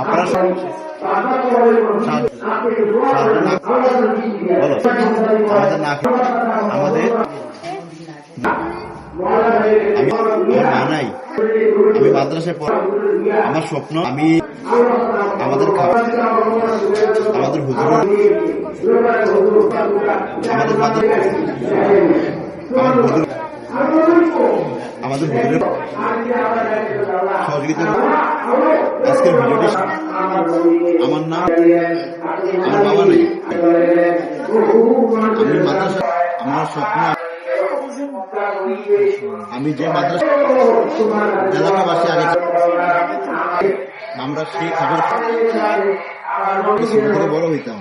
আপনারা আমাদের আমি মাদ্রাসায় পড়ি। আমার স্বপ্ন আমি আমাদের আমাদের হুজুর আমাদের হুজুরের সহযোগিতা আজকের ভিডিওটি। আমার নাম আমার বাবা নেই, আমি মাদ্রাসা আমার স্বপ্ন আমি যে মাদ্রাসা এলাকাবাসী আগে আমরা সেই খাবার বড় হইতাম।